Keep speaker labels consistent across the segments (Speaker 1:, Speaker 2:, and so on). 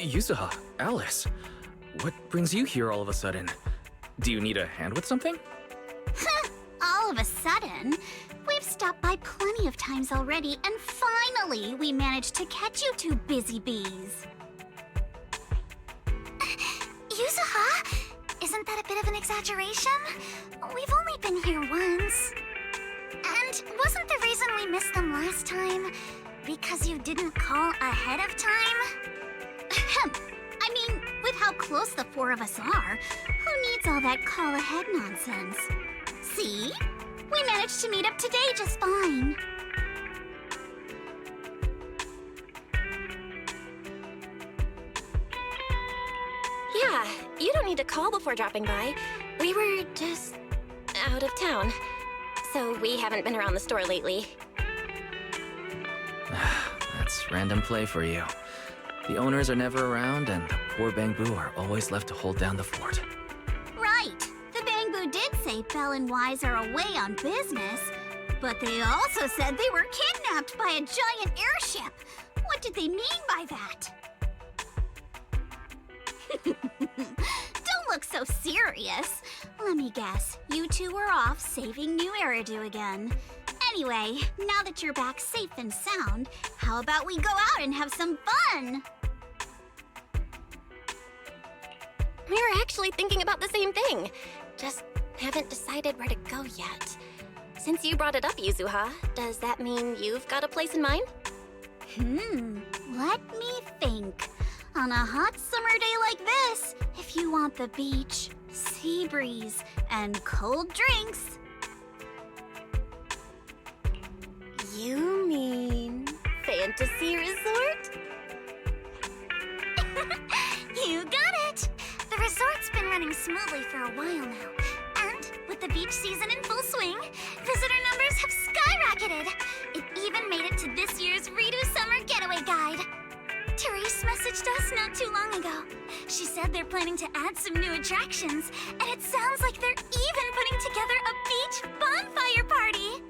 Speaker 1: Yuzuha, Alice, what brings you here all of a sudden? Do you need a hand with something?
Speaker 2: All of a sudden? We've stopped by plenty of times already, and finally we managed to catch you two busy bees. Yuzuha? Isn't that a bit of an exaggeration? We've only been here once. And wasn't the reason we missed them last time because you didn't call ahead of time? I mean, with how close the four of us are, who needs all that call ahead nonsense? See? We managed to meet up today just fine.
Speaker 3: Yeah, you don't need to call before dropping by. We were just out of town, so we haven't been around the store lately.
Speaker 1: That's random play for you. The owners are never around, and the poor Bangbu are always left to hold down the fort.
Speaker 2: Right. The Bangbu did say Belle and Wise are away on business, but they also said they were kidnapped by a giant airship. What did they mean by that? Don't look so serious. Let me guess, you two were off saving new Eridu again. Anyway, now that you're back safe and sound, how about we go out and have some fun?
Speaker 3: We were actually thinking about the same thing. Just haven't decided where to go yet. Since you brought it up, Yuzuha, does that mean you've got a place in mind?
Speaker 2: Let me think. On a hot summer day like this, if you want the beach, sea breeze, and cold drinks...
Speaker 3: You mean Fantasy Resort?
Speaker 2: You got it! The resort's been running smoothly for a while now. And with the beach season in full swing, visitor numbers have skyrocketed. It even made it to this year's Redo Summer Getaway Guide. Therese messaged us not too long ago. She said they're planning to add some new attractions, and it sounds like they're even putting together a beach bonfire party.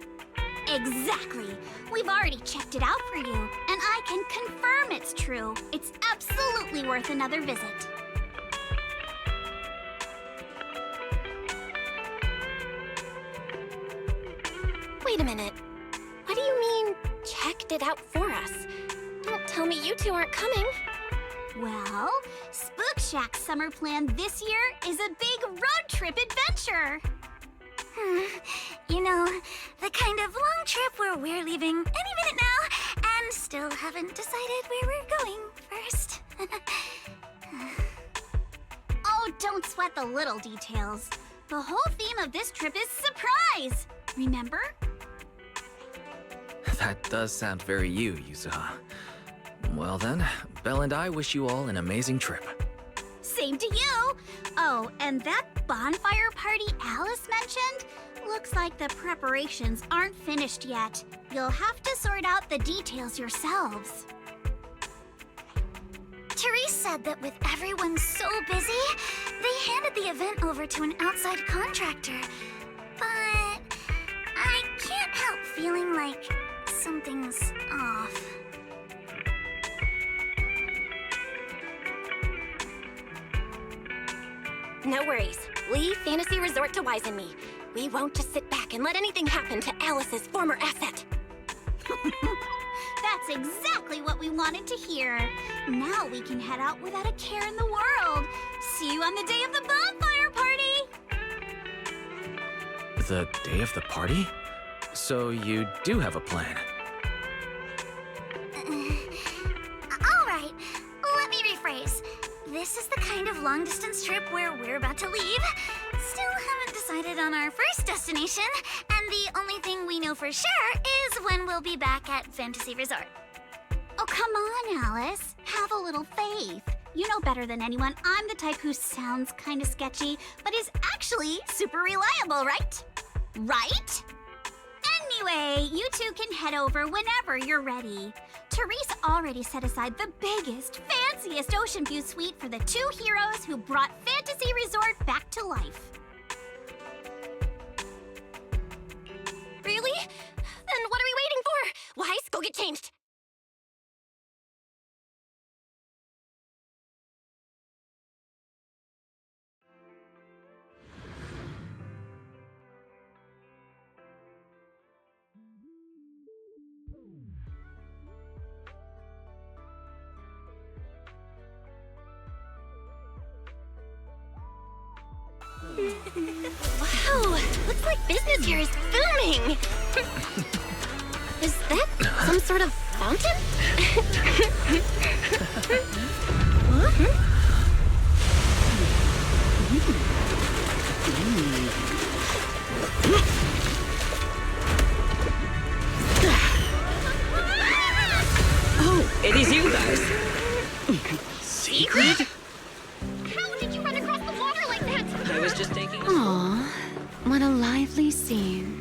Speaker 2: Exactly. We've already checked it out for you, and I can confirm it's true. It's absolutely worth another visit.
Speaker 3: Wait a minute. What do you mean, checked it out for us? Don't tell me you two aren't coming.
Speaker 2: Well, Spook Shack's summer plan this year is a big road trip adventure. You know, the kind of long trip where we're leaving any minute now and still haven't decided where we're going first. Oh, don't sweat the little details. The whole theme of this trip is surprise, remember?
Speaker 1: That does sound very you, Yuzuha. Well then, Belle and I wish you all an amazing trip.
Speaker 2: Same to you! Oh, and that bonfire party Alice mentioned? Looks like the preparations aren't finished yet. You'll have to sort out the details yourselves. Therese said that with everyone so busy, they handed the event over to an outside contractor. But I can't help feeling like something's off.
Speaker 3: No worries. Leave Fantasy Resort to Wise and me. We won't just sit back and let anything happen to Alice's former asset.
Speaker 2: That's exactly what we wanted to hear. Now we can head out without a care in the world. See you on the day of the bonfire party!
Speaker 1: The day of the party? So you do have a plan?
Speaker 2: All right, let me rephrase. This is the kind of long-distance trip where we're about to leave. Still haven't decided on our first destination, and the only thing we know for sure is when we'll be back at Fantasy Resort. Oh, come on, Alice. Have a little faith. You know better than anyone I'm the type who sounds kind of sketchy, but is actually super reliable, right? Right? Anyway, you two can head over whenever you're ready. Therese already set aside the biggest, fanciest ocean view suite for the two heroes who brought Fantasy Resort back to life.
Speaker 3: Really? Then what are we waiting for? Wise, go get changed. Wow, looks like business here is booming. Is that some sort of fountain?
Speaker 4: Oh, it is you guys.
Speaker 3: Secret? How did you run across the water like that?
Speaker 4: I was just taking a...
Speaker 5: Aw, what a lively scene.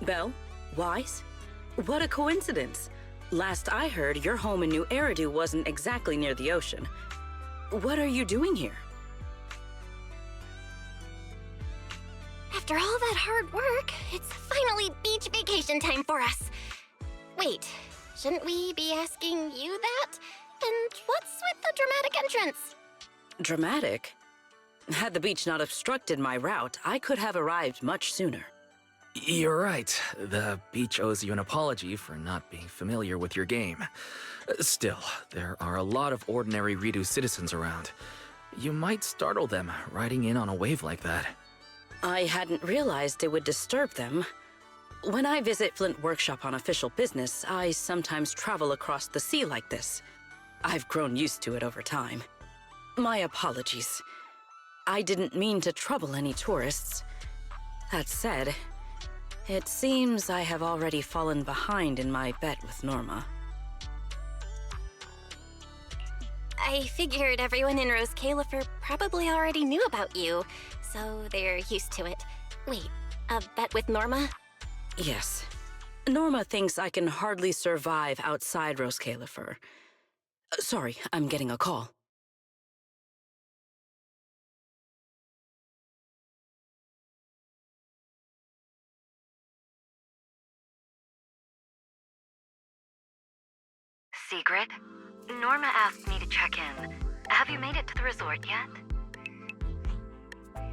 Speaker 4: Belle? Wise? What a coincidence. Last I heard, your home in New Eridu wasn't exactly near the ocean. What are you doing here?
Speaker 3: After all that hard work, it's finally beach vacation time for us. Wait, shouldn't we be asking you that? And what's with the dramatic entrance?
Speaker 4: Dramatic? Had the beach not obstructed my route, I could have arrived much sooner.
Speaker 1: You're right. The beach owes you an apology for not being familiar with your game. Still, there are a lot of ordinary Redo citizens around. You might startle them riding in on a wave like that.
Speaker 4: I hadn't realized it would disturb them. When I visit Flint Workshop on official business, I sometimes travel across the sea like this. I've grown used to it over time. My apologies. I didn't mean to trouble any tourists. That said, it seems I have already fallen behind in my bet with Norma.
Speaker 3: I figured everyone in Rose Califer probably already knew about you, so they're used to it. Wait, a bet with Norma?
Speaker 4: Yes. Norma thinks I can hardly survive outside Rose Califer. Sorry, I'm getting a call.
Speaker 6: Secret? Norma asked me to check in. Have you made it to the resort yet?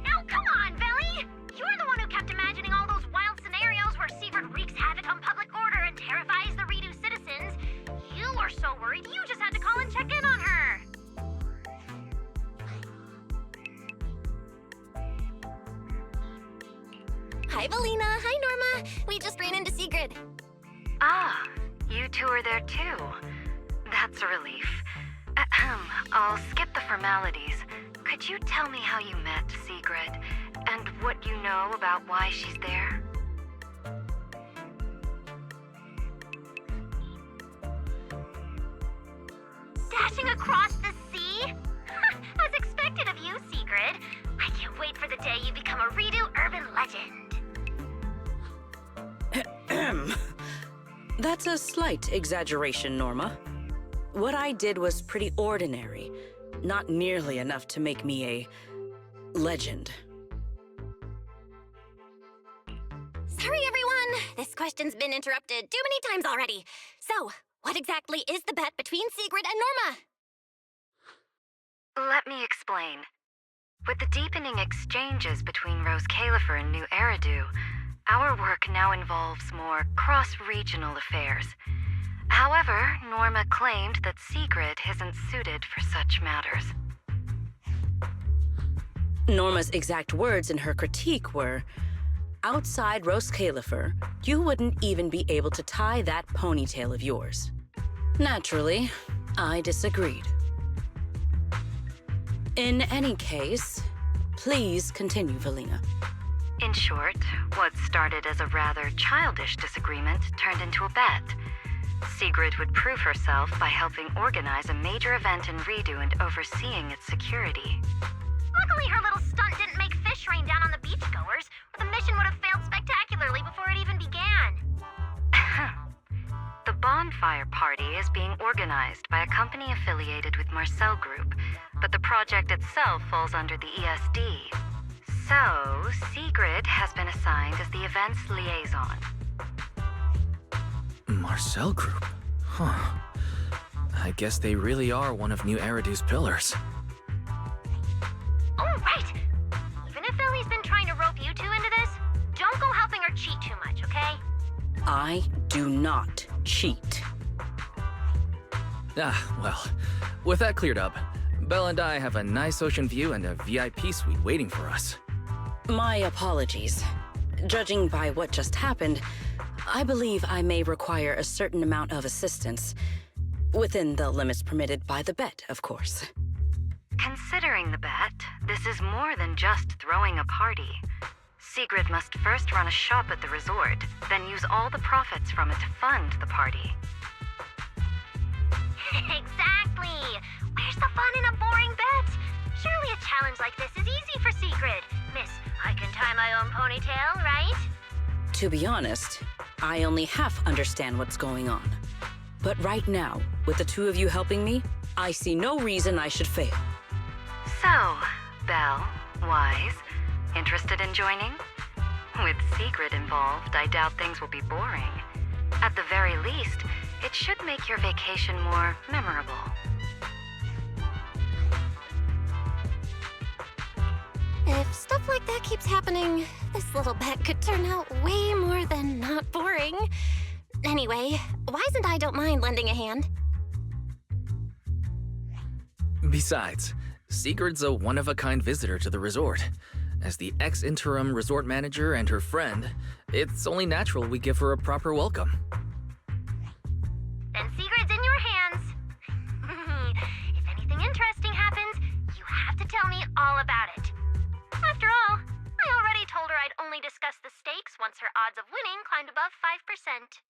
Speaker 2: Now come on, Belly! You're the one who kept imagining all those wild scenarios where Secret wreaks havoc on public order and terrifies the Redo citizens. You were so worried you just had to call and check in on her.
Speaker 3: Hi, Belina. Hi, Norma. We just ran into Sigrid.
Speaker 6: Ah, you two are there too. That's a relief. I'll skip the formalities. Could you tell me how you met Sigrid, and what you know about why she's there?
Speaker 2: Dashing across the sea? As expected of you, Sigrid. I can't wait for the day you become a Redo urban legend.
Speaker 4: That's a slight exaggeration, Norma. What I did was pretty ordinary, not nearly enough to make me a legend.
Speaker 3: Sorry, everyone. This question's been interrupted too many times already. So, what exactly is the bet between Sigrid and Norma?
Speaker 6: Let me explain. With the deepening exchanges between Rose Califer and New Eridu, our work now involves more cross-regional affairs. However, Norma claimed that Sigrid isn't suited for such matters.
Speaker 4: Norma's exact words in her critique were, outside Rose Califer, you wouldn't even be able to tie that ponytail of yours. Naturally, I disagreed. In any case, please continue, Valina.
Speaker 6: In short, what started as a rather childish disagreement turned into a bet. Sigrid would prove herself by helping organize a major event in Redo and overseeing its security.
Speaker 2: Luckily, her little stunt didn't make fish rain down on the beachgoers, or the mission would have failed spectacularly before it even began.
Speaker 6: The bonfire party is being organized by a company affiliated with Marcel Group, but the project itself falls under the ESD. So, Sigrid has been assigned as the event's liaison.
Speaker 1: Marcel Group? Huh. I guess they really are one of New Eridu's pillars.
Speaker 2: Oh
Speaker 4: I do not cheat.
Speaker 1: Ah, well, with that cleared up, Belle and I have a nice ocean view and a VIP suite waiting for us.
Speaker 4: My apologies. Judging by what just happened, I believe I may require a certain amount of assistance. Within the limits permitted by the bet, of course.
Speaker 6: Considering the bet, this is more than just throwing a party. Sigrid must first run a shop at the resort, then use all the profits from it to fund the party.
Speaker 2: Exactly! Where's the fun in a boring bet? Surely a challenge like this is easy for Sigrid. Miss, I can tie my own ponytail, right?
Speaker 4: To be honest, I only half understand what's going on. But right now, with the two of you helping me, I see no reason I should fail.
Speaker 6: So, Belle, Wise, interested in joining? With Sigrid involved, I doubt things will be boring. At the very least, it should make your vacation more memorable.
Speaker 3: If stuff like that keeps happening, this little bet could turn out way more than not boring. Anyway, Wise and I don't mind lending a hand.
Speaker 1: Besides, Sigrid's a one-of-a-kind visitor to the resort. As the ex-interim resort manager and her friend, it's only natural we give her a proper welcome.
Speaker 2: Then Sigrid's in your hands. If anything interesting happens, you have to tell me all about it. After all, I already told her I'd only discuss the stakes once her odds of winning climbed above 5%.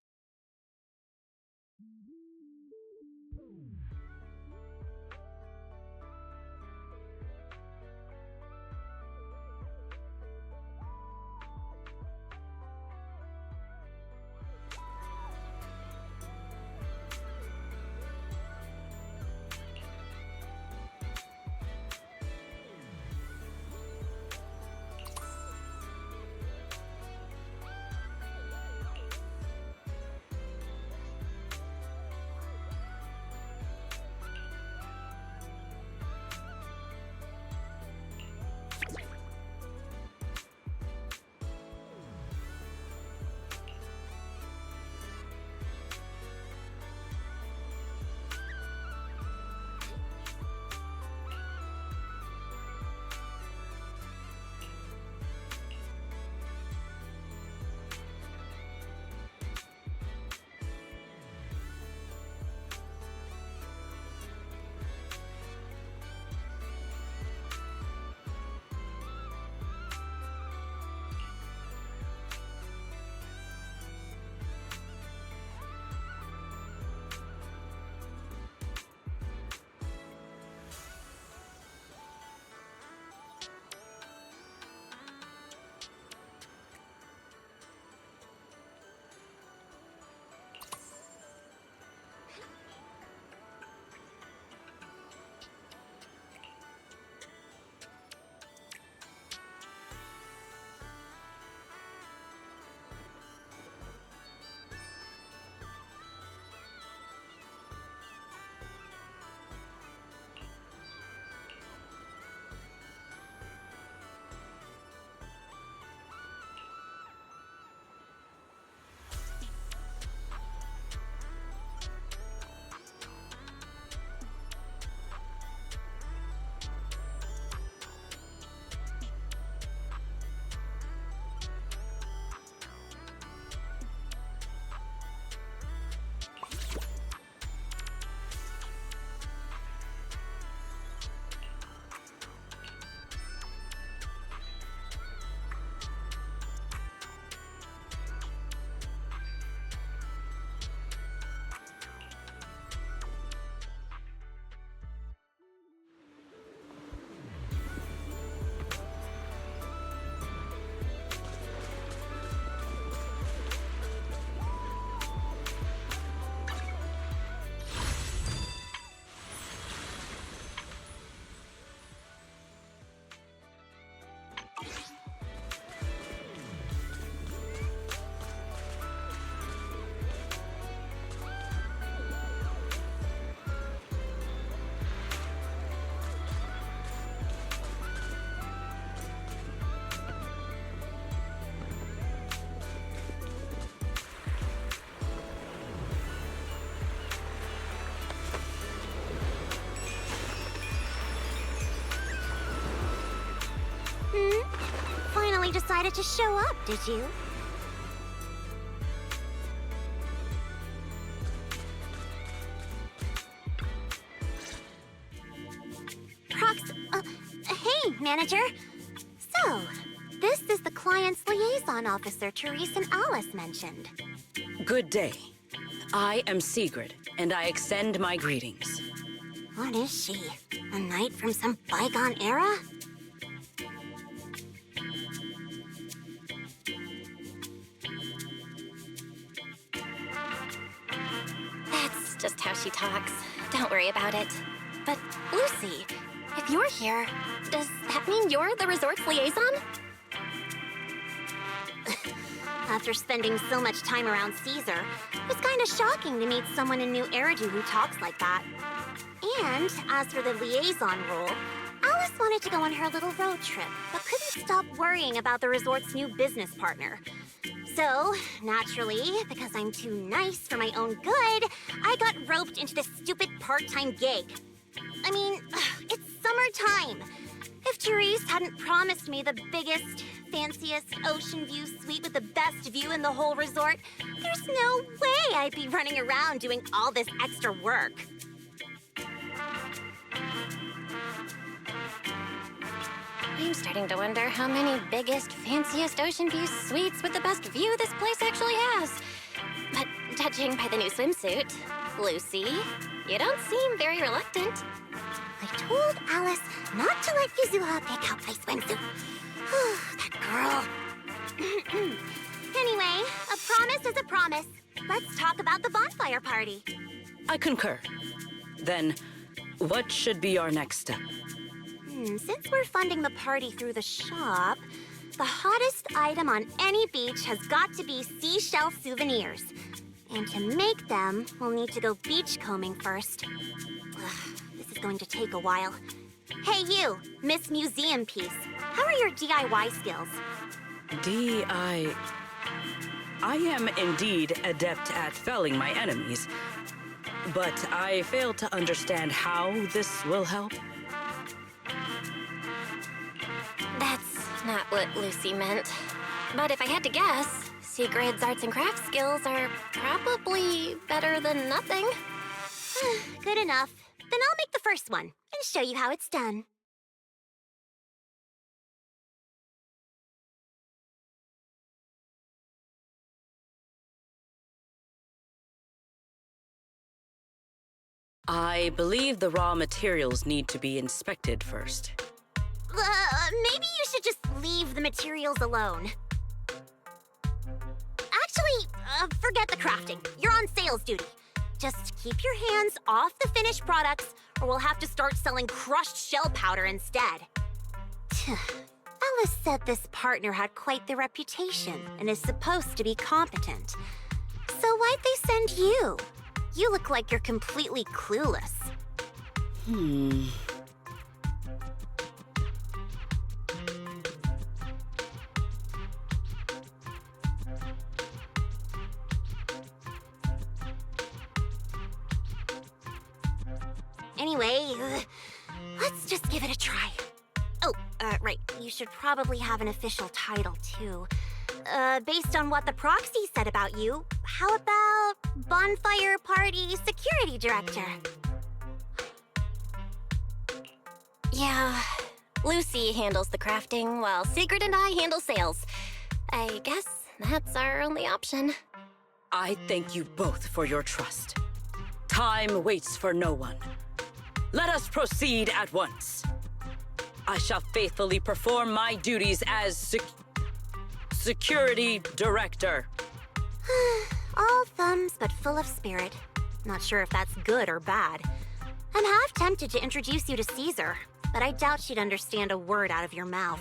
Speaker 3: decided to show up, did you? Hey, manager. So, this is the client's liaison officer Therese and Alice mentioned.
Speaker 4: Good day. I am Sigrid, and I extend my greetings.
Speaker 3: What is she? A knight from some bygone era? That's just how she talks. Don't worry about it. But, Lucy, if you're here, does that mean you're the resort's liaison? After spending so much time around Caesar, it's kind of shocking to meet someone in New Eridu who talks like that. And as for the liaison role, Alice wanted to go on her little road trip, but couldn't stop worrying about the resort's new business partner. So, naturally, because I'm too nice for my own good, I got roped into this stupid part-time gig. I mean, it's summertime. If Therese hadn't promised me the biggest, fanciest ocean view suite with the best view in the whole resort, there's no way I'd be running around doing all this extra work. I'm starting to wonder how many biggest, fanciest ocean view suites with the best view this place actually has. But judging by the new swimsuit, Lucy, you don't seem very reluctant. I told Alice not to let Yuzuha pick out my swimsuit. That girl. Anyway, a promise is a promise. Let's talk about the bonfire party.
Speaker 4: I concur. Then, what should be our next step?
Speaker 3: Since we're funding the party through the shop, the hottest item on any beach has got to be seashell souvenirs. And to make them, we'll need to go beachcombing first. This is going to take a while. Hey you, Miss Museum Piece. How are your DIY skills?
Speaker 4: I am indeed adept at felling my enemies, but I fail to understand how this will help.
Speaker 3: That's not what Lucy meant. But if I had to guess, Sigrid's arts and crafts skills are probably better than nothing. Good enough. Then I'll make the first one and show you how it's done.
Speaker 4: I believe the raw materials need to be inspected first.
Speaker 3: Maybe you should just leave the materials alone. Actually, forget the crafting. You're on sales duty. Just keep your hands off the finished products, or we'll have to start selling crushed shell powder instead. Alice said this partner had quite the reputation and is supposed to be competent. So why'd they send you? You look like you're completely clueless. Anyway, let's just give it a try. Oh, right. You should probably have an official title, too. Based on what the proxy said about you, how about Bonfire Party Security Director? Yeah, Lucy handles the crafting while Sigrid and I handle sales. I guess that's our only option.
Speaker 4: I thank you both for your trust. Time waits for no one. Let us proceed at once. I shall faithfully perform my duties as Security Director.
Speaker 3: All thumbs but full of spirit. Not sure if that's good or bad. I'm half tempted to introduce you to Caesar, but I doubt she'd understand a word out of your mouth.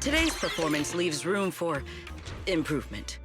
Speaker 4: Today's performance leaves room for improvement.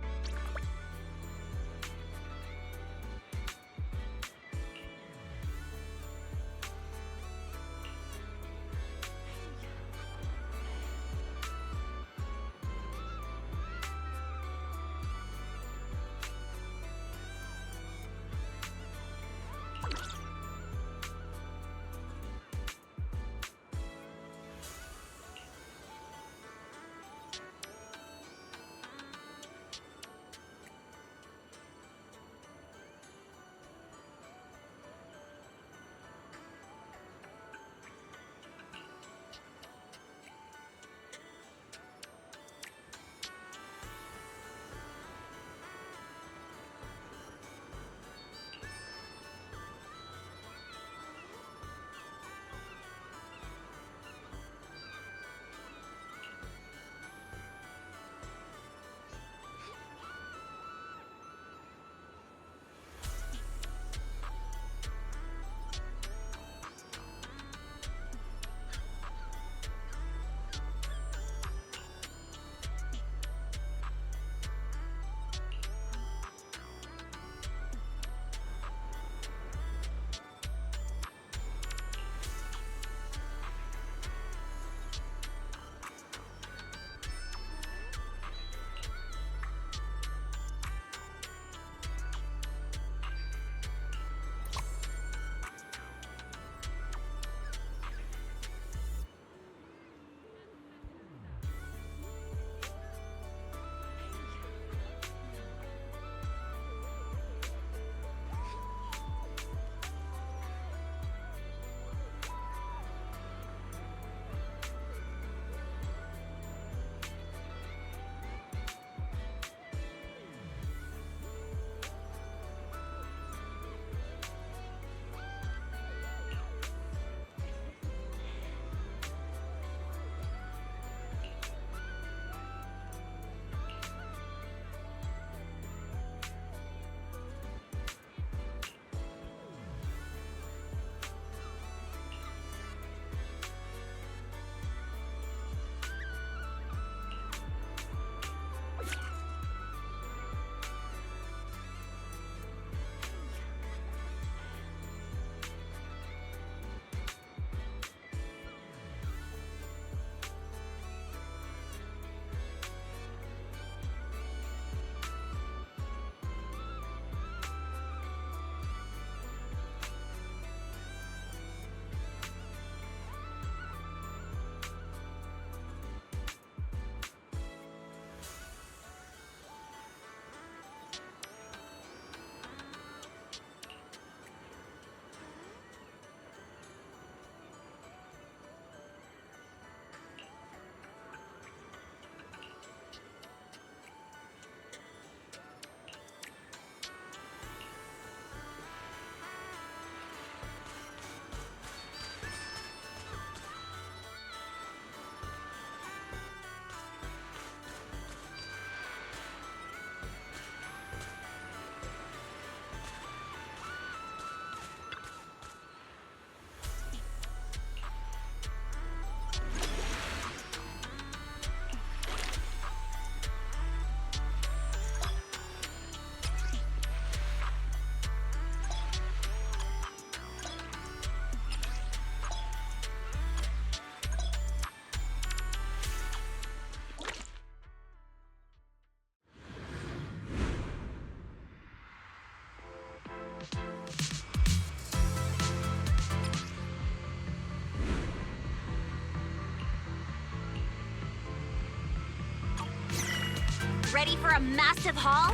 Speaker 2: ready for a massive haul?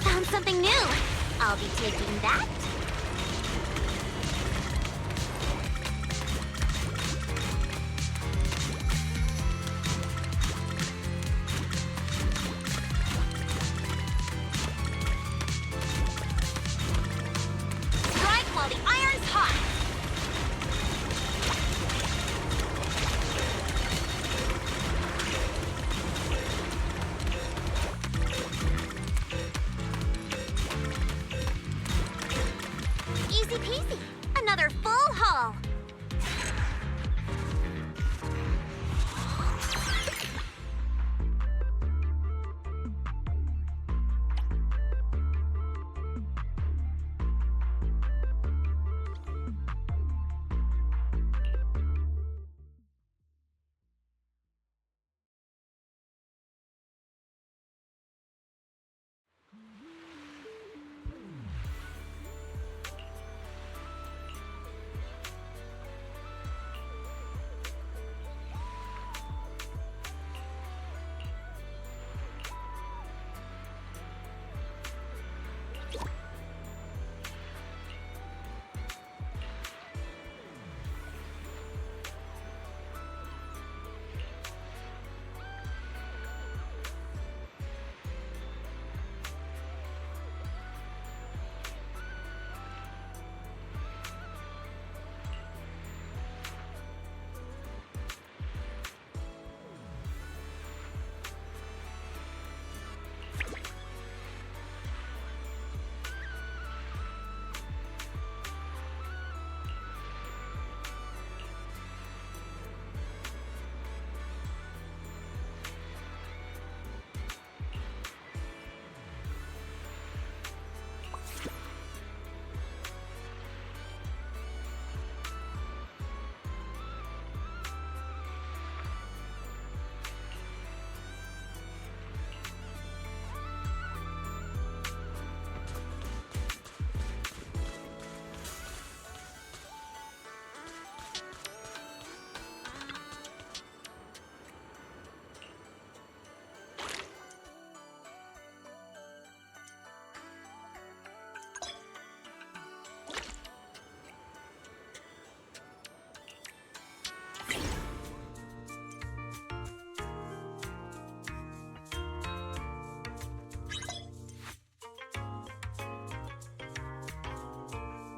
Speaker 2: Found something new. I'll be taking that. Strike while the iron's hot. Easy peasy. Another full haul.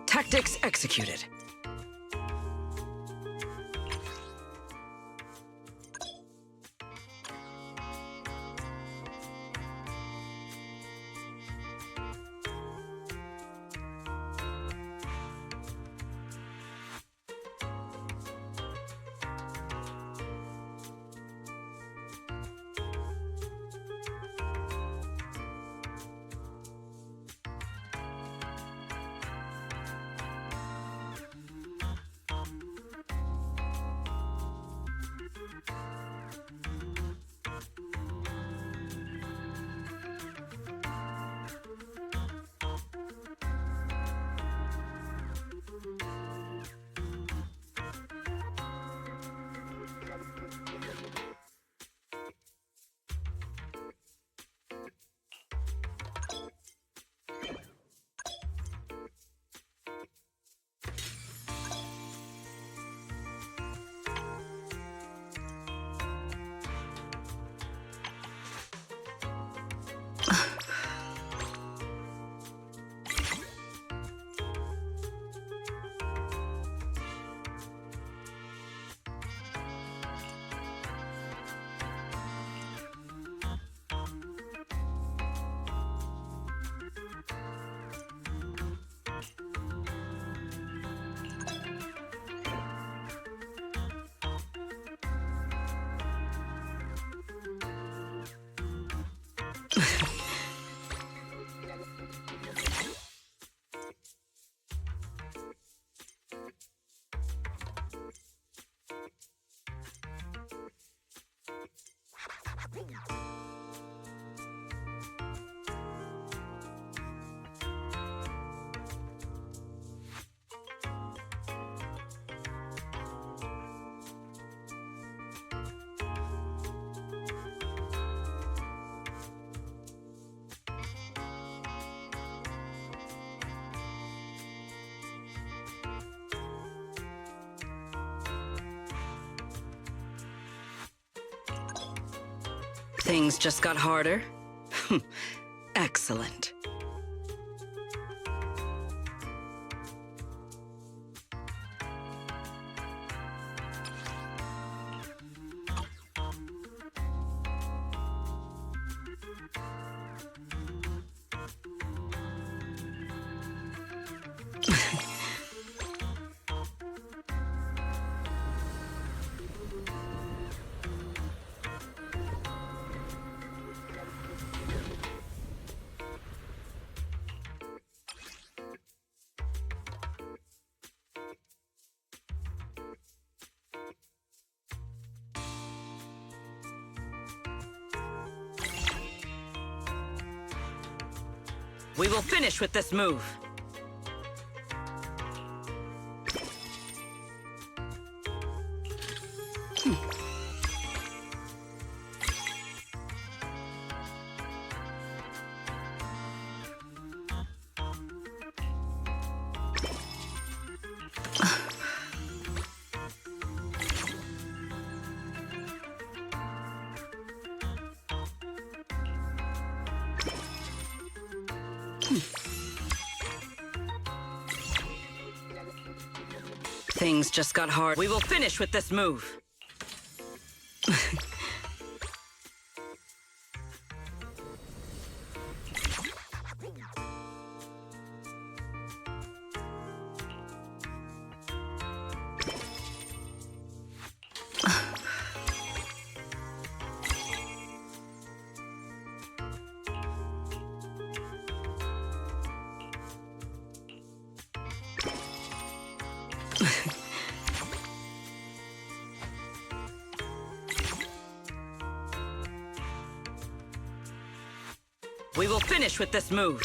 Speaker 4: Tactics executed. Things just got harder? Excellent. We will finish with this move. Things just got hard. We will finish with this move. We will finish with this move.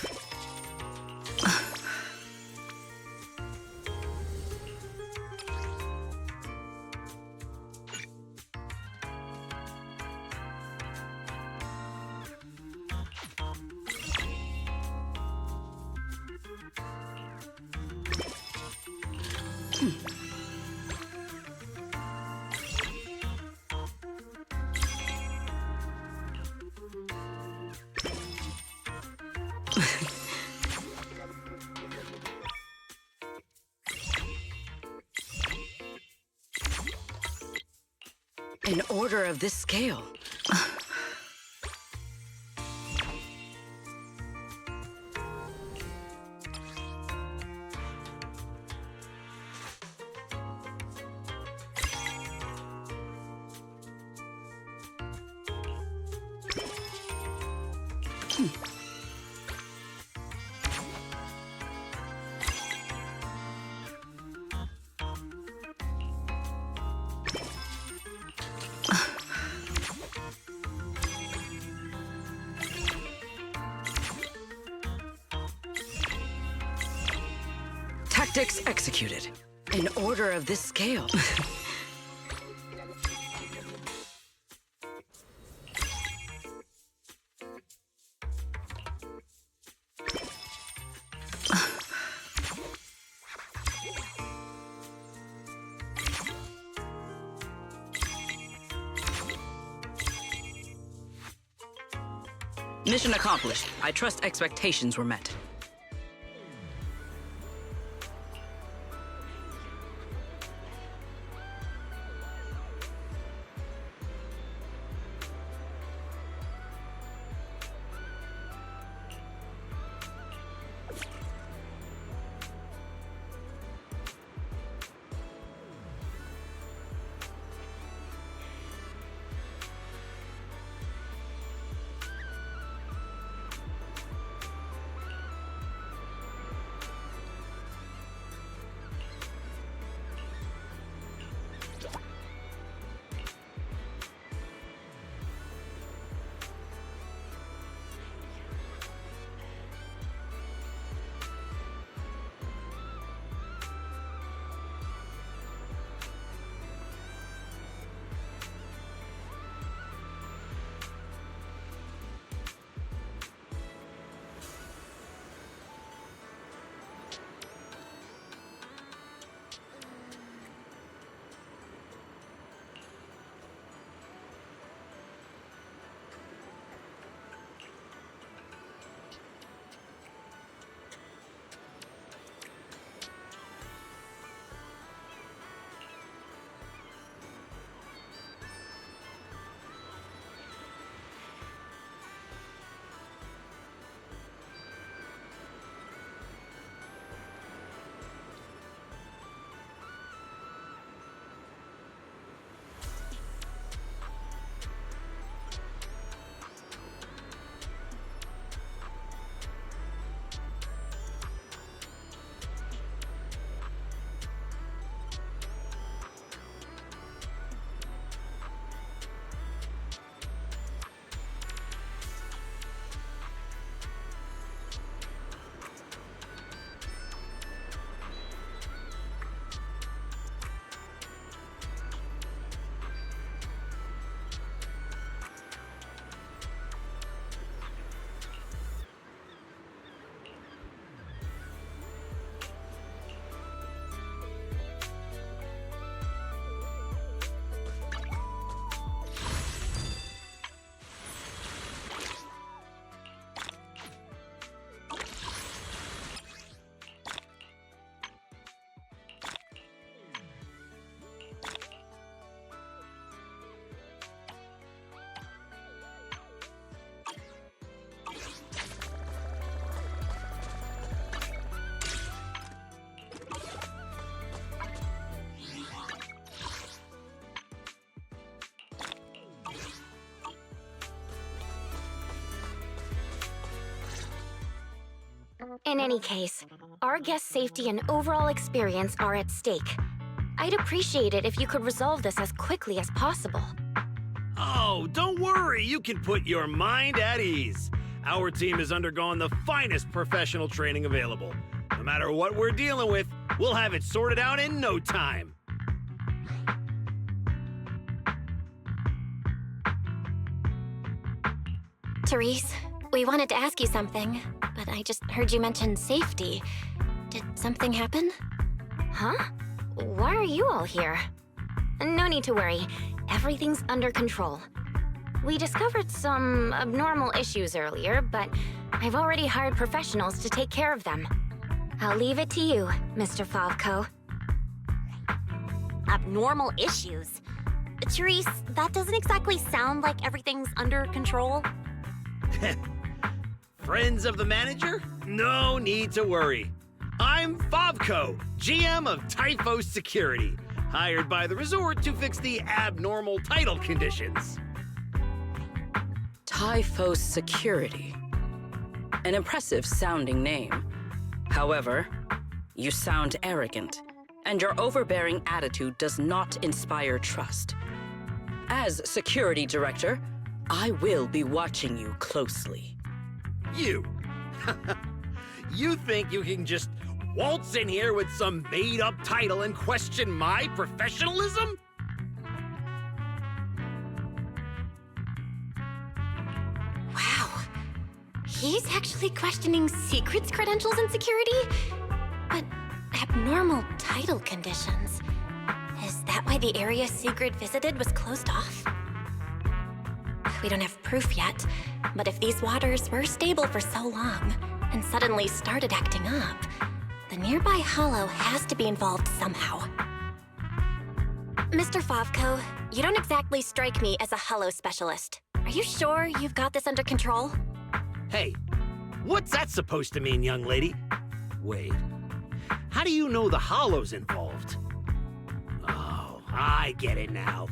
Speaker 4: In order of this scale. Tactics executed. In order of this scale. Mission accomplished. I trust expectations were met.
Speaker 3: In any case, our guest safety and overall experience are at stake. I'd appreciate it if you could resolve this as quickly as possible.
Speaker 7: Oh, don't worry. You can put your mind at ease. Our team has undergone the finest professional training available. No matter what we're dealing with, we'll have it sorted out in no time.
Speaker 3: Therese, we wanted to ask you something, but I just heard you mention safety. Did something happen? Huh? Why are you all here? No need to worry. Everything's under control. We discovered some abnormal issues earlier, but I've already hired professionals to take care of them. I'll leave it to you, Mr. Favko.
Speaker 8: Abnormal issues? Therese, that doesn't exactly sound like everything's under control.
Speaker 7: Friends of the manager? No need to worry. I'm Favko, GM of Typhos Security, hired by the resort to fix the abnormal title conditions.
Speaker 4: Typhos Security. An impressive sounding name. However, you sound arrogant, and your overbearing attitude does not inspire trust. As security director, I will be watching you closely.
Speaker 7: You? You think you can just waltz in here with some made-up title and question my professionalism?
Speaker 3: Wow. He's actually questioning secrets, credentials, and security? But abnormal title conditions. Is that why the area Sigrid visited was closed off? We don't have proof yet, but if these waters were stable for so long and suddenly started acting up, the nearby hollow has to be involved somehow. Mr. Favko, you don't exactly strike me as a hollow specialist. Are you sure you've got this under control?
Speaker 7: Hey, what's that supposed to mean, young lady? Wait, how do you know the hollow's involved? Oh, I get it now.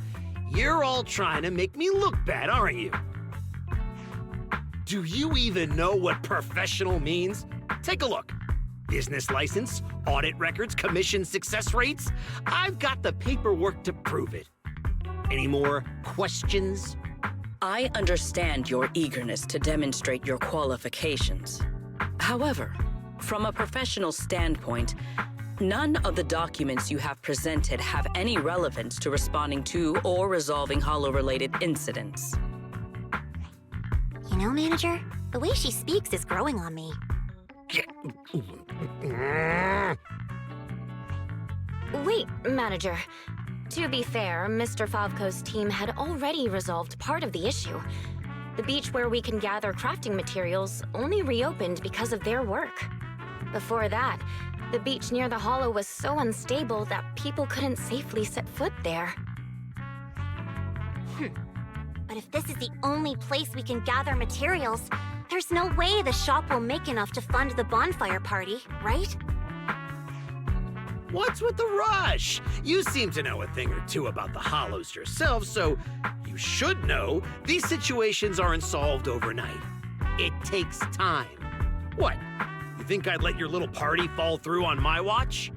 Speaker 7: You're all trying to make me look bad, aren't you? Do you even know what professional means? Take a look. Business license, audit records, commission success rates. I've got the paperwork to prove it. Any more questions?
Speaker 4: I understand your eagerness to demonstrate your qualifications. However, from a professional standpoint, none of the documents you have presented have any relevance to responding to or resolving hollow-related incidents.
Speaker 8: You know, Manager, the way she speaks is growing on me.
Speaker 3: Wait, Manager. To be fair, Mr. Favko's team had already resolved part of the issue. The beach where we can gather crafting materials only reopened because of their work. Before that, the beach near the hollow was so unstable that people couldn't safely set foot there.
Speaker 8: But if this is the only place we can gather materials, there's no way the shop will make enough to fund the bonfire party, right?
Speaker 7: What's with the rush? You seem to know a thing or two about the hollows yourself, so you should know these situations aren't solved overnight. It takes time. What? You think I'd let your little party fall through on my watch?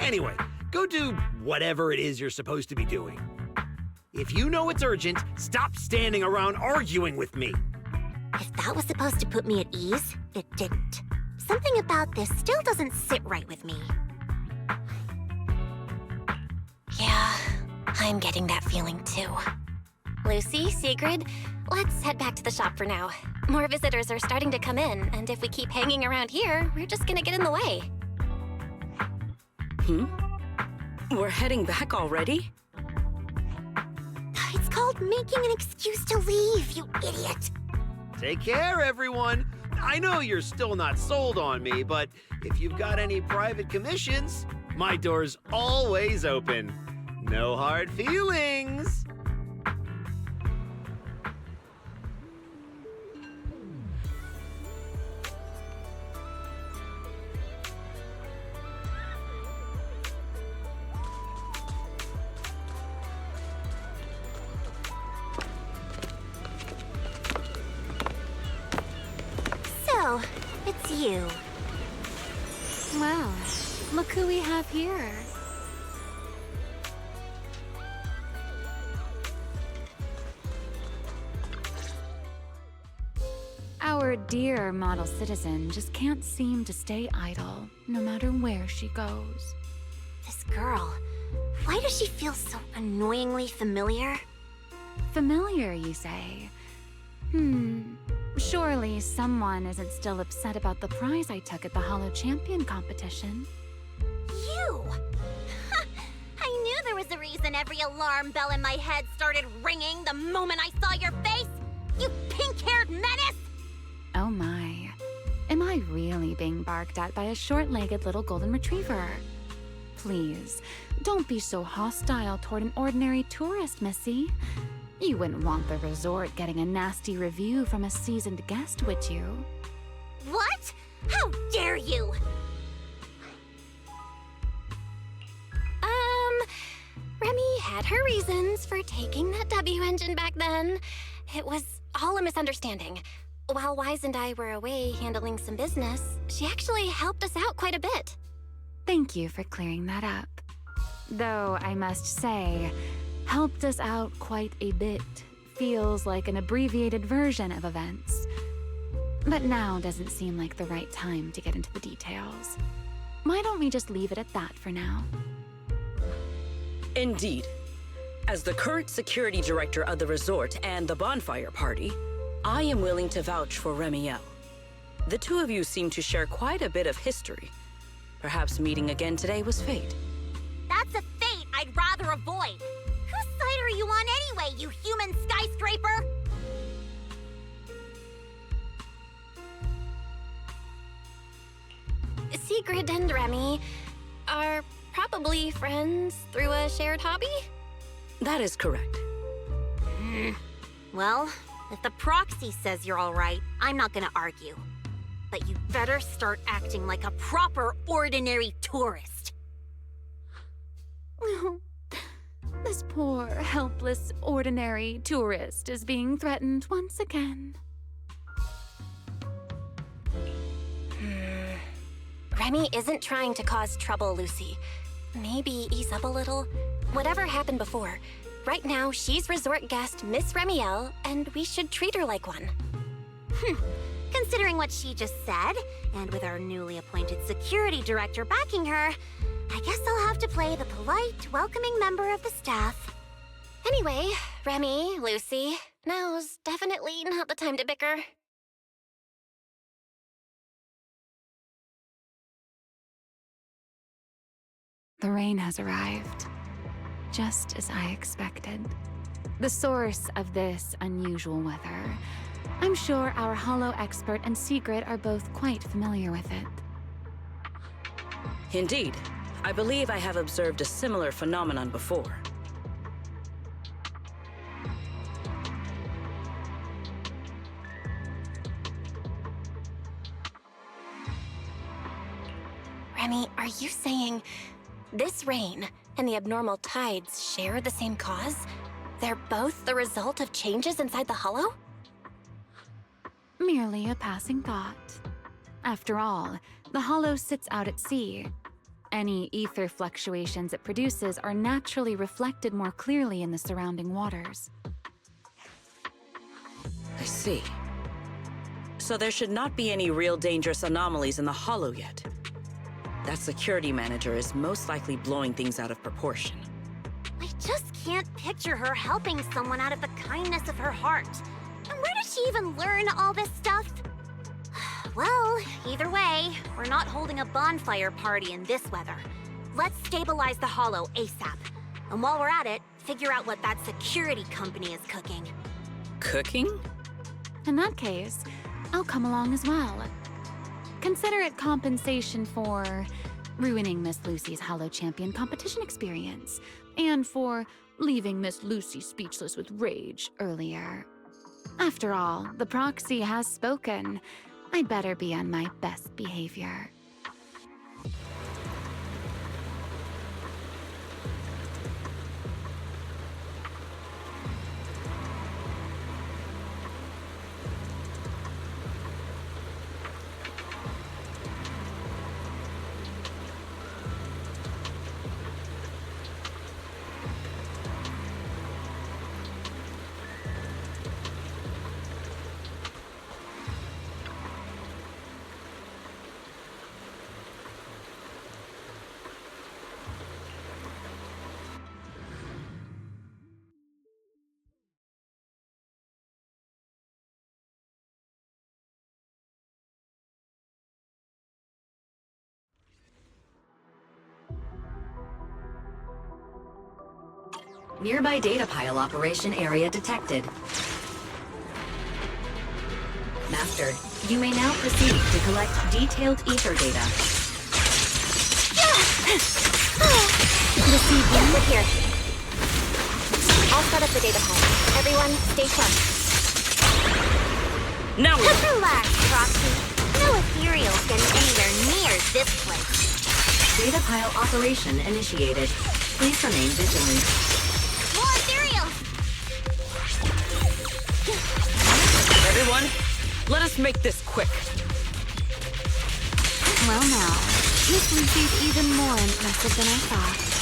Speaker 7: Anyway, go do whatever it is you're supposed to be doing. If you know it's urgent, stop standing around arguing with me.
Speaker 8: If that was supposed to put me at ease, it didn't. Something about this still doesn't sit right with me.
Speaker 3: Yeah, I'm getting that feeling too. Lucy, Sigrid, let's head back to the shop for now. More visitors are starting to come in, and if we keep hanging around here, we're just gonna get in the way.
Speaker 4: We're heading back already?
Speaker 8: It's called making an excuse to leave, you idiot.
Speaker 7: Take care, everyone. I know you're still not sold on me, but if you've got any private commissions, my door's always open. No hard feelings.
Speaker 8: So, it's you.
Speaker 5: Well, look who we have here. Our dear model citizen just can't seem to stay idle, no matter where she goes.
Speaker 8: This girl, why does she feel so annoyingly familiar?
Speaker 5: Familiar, you say? Surely someone isn't still upset about the prize I took at the Hollow Champion competition.
Speaker 8: You! I knew there was a reason every alarm bell in my head started ringing the moment I saw your face! You pink-haired menace!
Speaker 5: Oh my. Am I really being barked at by a short-legged little golden retriever? Please, don't be so hostile toward an ordinary tourist, Missy. You wouldn't want the resort getting a nasty review from a seasoned guest, would you?
Speaker 8: What? How dare you!
Speaker 3: Remy had her reasons for taking that W engine back then. It was all a misunderstanding. While Wise and I were away handling some business, she actually helped us out quite a bit.
Speaker 5: Thank you for clearing that up. Though I must say, helped us out quite a bit feels like an abbreviated version of events. But now doesn't seem like the right time to get into the details. Why don't we just leave it at that for now?
Speaker 4: Indeed. As the current security director of the resort and the bonfire party, I am willing to vouch for Remiel. The two of you seem to share quite a bit of history. Perhaps meeting again today was fate.
Speaker 8: That's a fate I'd rather avoid. Whose side are you on anyway, you human skyscraper?
Speaker 3: Sigrid and Remy are probably friends through a shared hobby?
Speaker 4: That is correct.
Speaker 8: Well, if the proxy says you're all right, I'm not gonna argue. But you better start acting like a proper, ordinary tourist.
Speaker 5: This poor, helpless, ordinary tourist is being threatened once again.
Speaker 3: Remy isn't trying to cause trouble, Lucy. Maybe ease up a little. Whatever happened before, right now she's resort guest Miss Remiel, and we should treat her like one.
Speaker 8: Considering what she just said, and with our newly appointed security director backing her, I guess I'll have to play the polite, welcoming member of the staff.
Speaker 3: Anyway, Remy, Lucy, now's definitely not the time to bicker.
Speaker 5: The rain has arrived, just as I expected. The source of this unusual weather. I'm sure our Hollow expert and Sigrid are both quite familiar with it.
Speaker 4: Indeed. I believe I have observed a similar phenomenon before.
Speaker 3: Remy, are you saying this rain and the abnormal tides share the same cause? They're both the result of changes inside the Hollow?
Speaker 5: Merely a passing thought. After all, the Hollow sits out at sea. Any ether fluctuations it produces are naturally reflected more clearly in the surrounding waters.
Speaker 4: I see. So there should not be any real dangerous anomalies in the Hollow yet. That security manager is most likely blowing things out of proportion.
Speaker 8: I just can't picture her helping someone out of the kindness of her heart. And where did she even learn all this stuff? Well, either way, we're not holding a bonfire party in this weather. Let's stabilize the Hollow ASAP. And while we're at it, figure out what that security company is cooking.
Speaker 4: Cooking?
Speaker 5: In that case, I'll come along as well. Consider it compensation for ruining Miss Lucy's Hollow Champion competition experience, and for leaving Miss Lucy speechless with rage earlier. After all, the proxy has spoken. I'd better be on my best behavior.
Speaker 9: Nearby data pile operation area detected. Mastered. You may now proceed to collect detailed ether data.
Speaker 3: Receiving. Look here. I'll set up the data pile. Everyone, stay sharp.
Speaker 4: Now
Speaker 8: Relax, Roxy. No ethereal's getting anywhere near this place.
Speaker 9: Data pile operation initiated. Please remain vigilant.
Speaker 8: More ethereal!
Speaker 4: everyone, let us make this quick.
Speaker 5: Well now, Miss Lucy's even more impressive than I thought.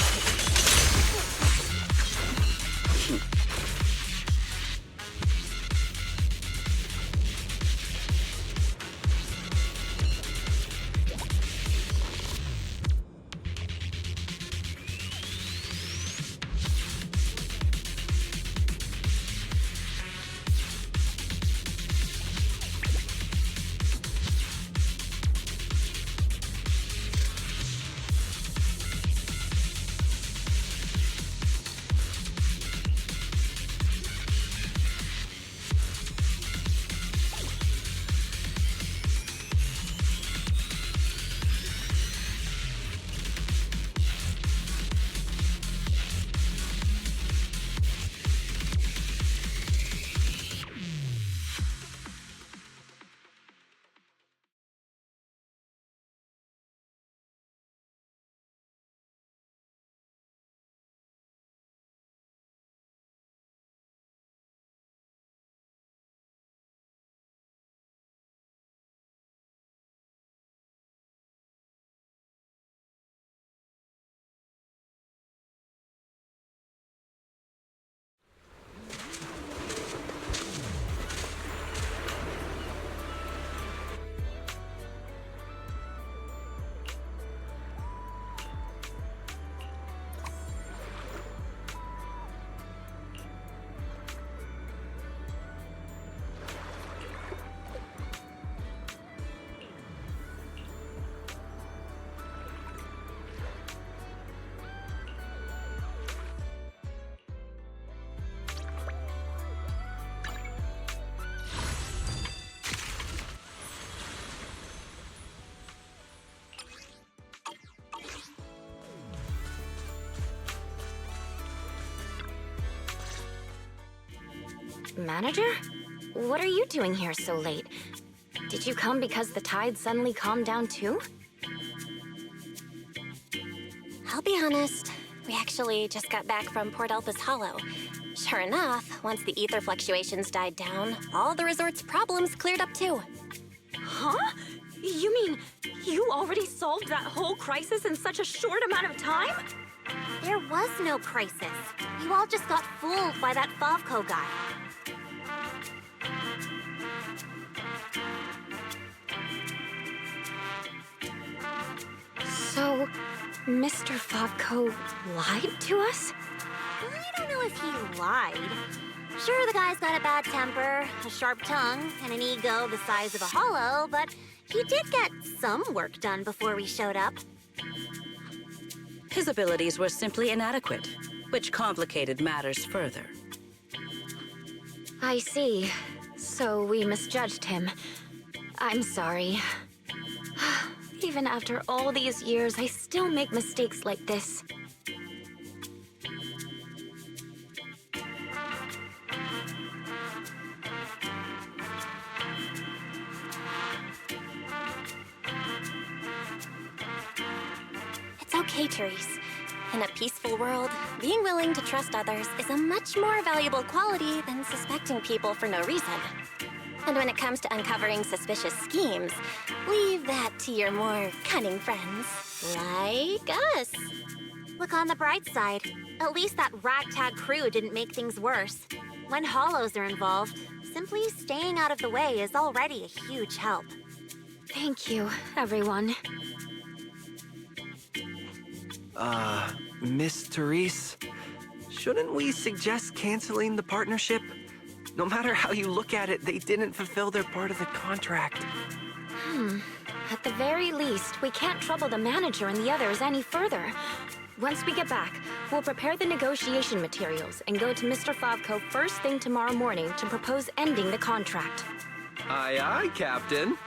Speaker 3: Manager? What are you doing here so late? Did you come because the tide suddenly calmed down too? I'll be honest, we actually just got back from Port Elpis Hollow. Sure enough, once the ether fluctuations died down, all the resort's problems cleared up too.
Speaker 10: Huh? You mean you already solved that whole crisis in such a short amount of time?
Speaker 8: There was no crisis. You all just got fooled by that Favco guy.
Speaker 3: So, Mr. Favco lied to us?
Speaker 8: I don't know if he lied. Sure, the guy's got a bad temper, a sharp tongue, and an ego the size of a hollow, but he did get some work done before we showed up.
Speaker 4: His abilities were simply inadequate, which complicated matters further.
Speaker 3: I see. So we misjudged him. I'm sorry. Even after all these years, I still make mistakes like this. It's okay, Therese. In a peaceful world, being willing to trust others is a much more valuable quality than suspecting people for no reason. And when it comes to uncovering suspicious schemes, leave that to your more cunning friends, like us.
Speaker 8: Look on the bright side. At least that ragtag crew didn't make things worse. When hollows are involved, simply staying out of the way is already a huge help.
Speaker 3: Thank you, everyone.
Speaker 11: Miss Therese, shouldn't we suggest canceling the partnership? No matter how you look at it, they didn't fulfill their part of the contract.
Speaker 3: At the very least, we can't trouble the manager and the others any further.
Speaker 10: Once we get back, we'll prepare the negotiation materials and go to Mr. Favko first thing tomorrow morning to propose ending the contract.
Speaker 11: Aye, aye, Captain.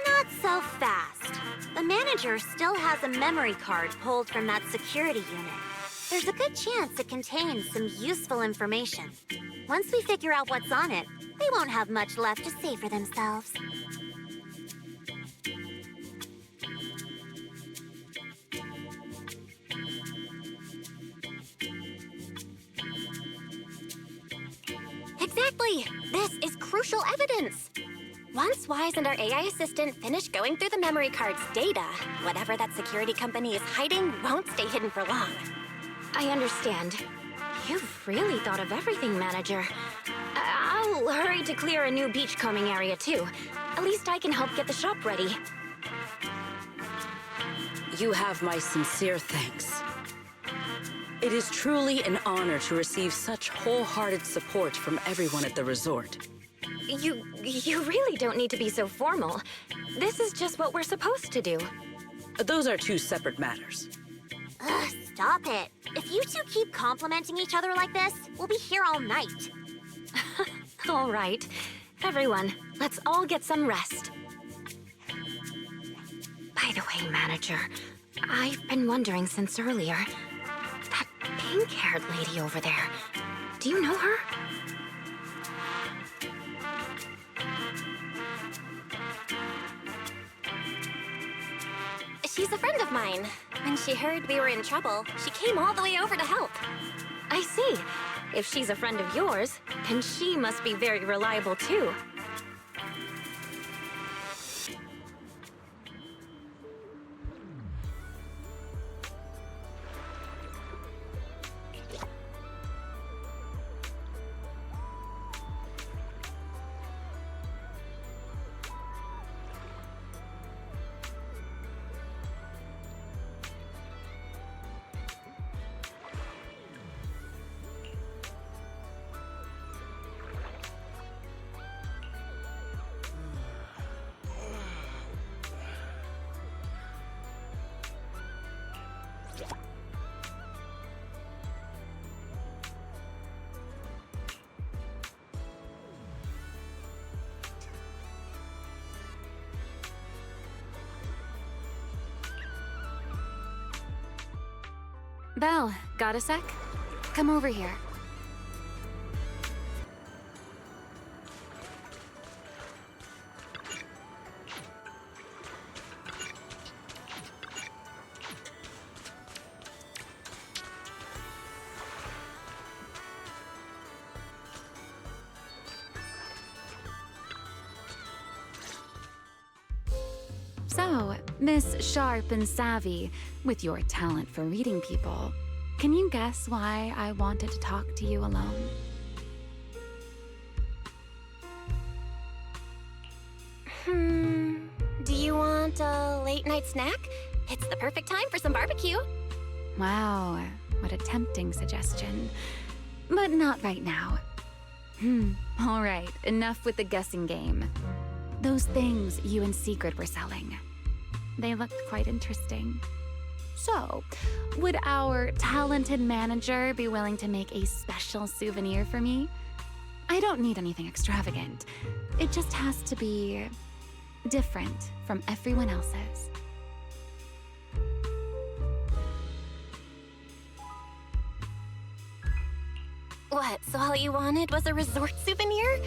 Speaker 8: Not so fast. The manager still has a memory card pulled from that security unit. There's a good chance it contains some useful information. Once we figure out what's on it, they won't have much left to say for themselves.
Speaker 3: Exactly! This is crucial evidence! Once Wise and our AI assistant finish going through the memory card's data, whatever that security company is hiding won't stay hidden for long.
Speaker 10: I understand. You've really thought of everything, Manager. I'll hurry to clear a new beachcombing area, too. At least I can help get the shop ready.
Speaker 4: You have my sincere thanks. It is truly an honor to receive such wholehearted support from everyone at the resort.
Speaker 10: You really don't need to be so formal. This is just what we're supposed to do.
Speaker 4: Those are two separate matters.
Speaker 8: Ugh, stop it. If you two keep complimenting each other like this, we'll be here all night.
Speaker 10: All right. Everyone, let's all get some rest. By the way, Manager, I've been wondering since earlier. That pink-haired lady over there, do you know her?
Speaker 3: She's a friend of mine. When she heard we were in trouble, she came all the way over to help.
Speaker 10: I see. If she's a friend of yours, then she must be very reliable too.
Speaker 5: Belle, got a sec? Come over here. So, Miss Sharp and Savvy, with your talent for reading people, can you guess why I wanted to talk to you alone?
Speaker 3: Do you want a late night snack? It's the perfect time for some barbecue.
Speaker 5: Wow, what a tempting suggestion. But not right now. All right, enough with the guessing game. Those things you and Secret were selling. They looked quite interesting. So, would our talented manager be willing to make a special souvenir for me? I don't need anything extravagant. It just has to be different from everyone else's.
Speaker 3: What, so all you wanted was a resort souvenir?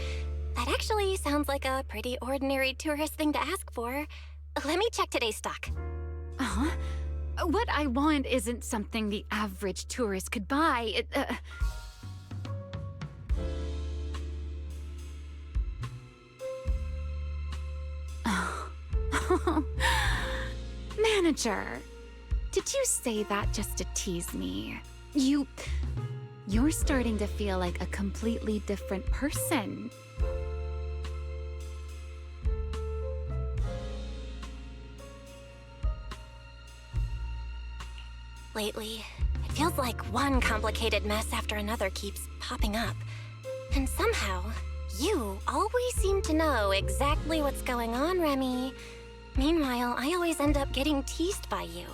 Speaker 3: That actually sounds like a pretty ordinary tourist thing to ask for. Let me check today's stock.
Speaker 5: Uh-huh. What I want isn't something the average tourist could buy. Manager, did you say that just to tease me? You're starting to feel like a completely different person.
Speaker 3: Lately, it feels like one complicated mess after another keeps popping up. And somehow, you always seem to know exactly what's going on, Remy. Meanwhile, I always end up getting teased by you.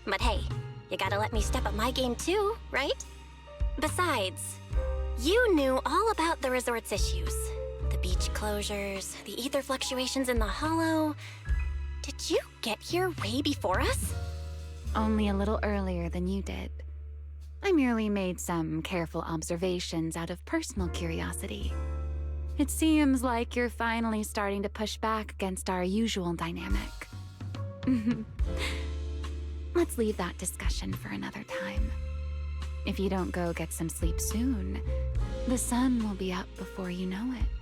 Speaker 3: But hey, you gotta let me step up my game too, right? Besides, you knew all about the resort's issues. The beach closures, the ether fluctuations in the hollow. Did you get here way before us?
Speaker 5: Only a little earlier than you did. I merely made some careful observations out of personal curiosity. It seems like you're finally starting to push back against our usual dynamic. Let's leave that discussion for another time. If you don't go get some sleep soon, the sun will be up before you know it.